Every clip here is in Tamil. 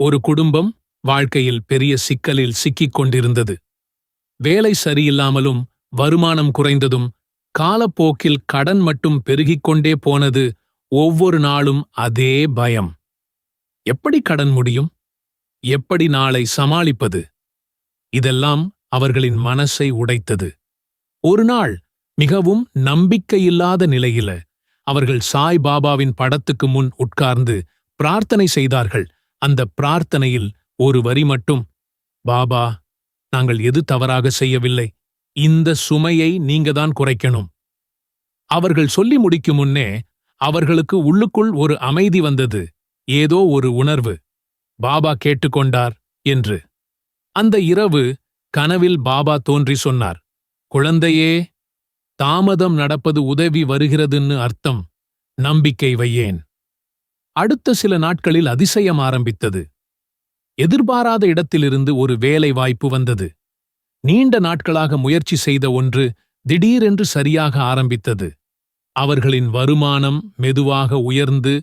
ஒரு குடும்பம் வாழ்க்கையில் பெரிய சிக்கலில் சிக்கிக் கொண்டிருந்தது. வேலை சரியில்லாமலும் வருமானம் குறைந்ததும் காலப்போக்கில் கடன் மட்டும் பெருகிக் கொண்டே போனது. ஒவ்வொரு நாளும் அதே பயம். எப்படி கடன் முடியும்? எப்படி நாளை சமாளிப்பது? இதெல்லாம் அவர்களின் மனசை உடைத்தது. ஒரு நாள் மிகவும் நம்பிக்கையில்லாத நிலையில அவர்கள் சாய் பாபாவின் படத்துக்கு முன் உட்கார்ந்து பிரார்த்தனை செய்தார்கள். அந்த பிரார்த்தனையில் ஒரு வரி மட்டும், பாபா, நாங்கள் எது தவறாக செய்யவில்லை, இந்த சுமையை நீங்கதான் குறைக்கணும். அவர்கள் சொல்லி முடிக்கும் முன்னே அவர்களுக்கு உள்ளுக்குள் ஒரு அமைதி வந்தது. ஏதோ ஒரு உணர்வு. பாபா கேட்டுக்கொண்டார் என்று. அந்த இரவு கனவில் பாபா தோன்றி சொன்னார், குழந்தையே, தாமதம் நடப்பது உதவி வருகிறதுன்னு அர்த்தம். நம்பிக்கை வையேன். அடுத்த சில நாட்களில் அதிசயம் ஆரம்பித்தது. எதிர்பாராத இடத்திலிருந்து ஒரு வேலை வாய்ப்பு வந்தது. நீண்ட நாட்களாக முயற்சி செய்த ஒன்று திடீரென்று சரியாக ஆரம்பித்தது. அவர்களின் வருமானம் மெதுவாக உயர்ந்து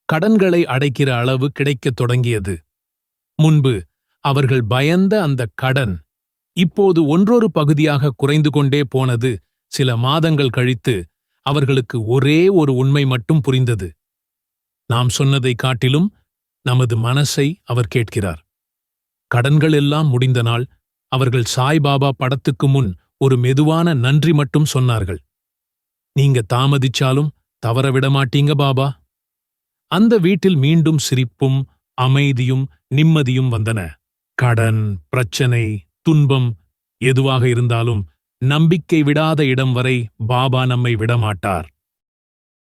கடன்களை அடைக்கிற அளவு கிடைக்கத் தொடங்கியது. முன்பு அவர்கள் பயந்த அந்த கடன் இப்போது ஒன்றொரு பகுதியாக குறைந்து கொண்டே போனது. சில மாதங்கள் கழித்து அவர்களுக்கு ஒரே ஒரு உண்மை மட்டும் புரிந்தது. நாம் சொன்னதை காட்டிலும் நமது மனசை அவர் கேட்கிறார். கடன்கள் எல்லாம் முடிந்த நாள் அவர்கள் சாய்பாபா படத்துக்கு முன் ஒரு மெதுவான நன்றி மட்டும் சொன்னார்கள். நீங்க தாமதிச்சாலும் தவறவிட மாட்டீங்க பாபா. அந்த வீட்டில் மீண்டும் சிரிப்பும் அமைதியும் நிம்மதியும் வந்தன. கடன், பிரச்சனை, துன்பம் எதுவாக இருந்தாலும் நம்பிக்கை விடாத இடம் வரை பாபா நம்மை விடமாட்டார்.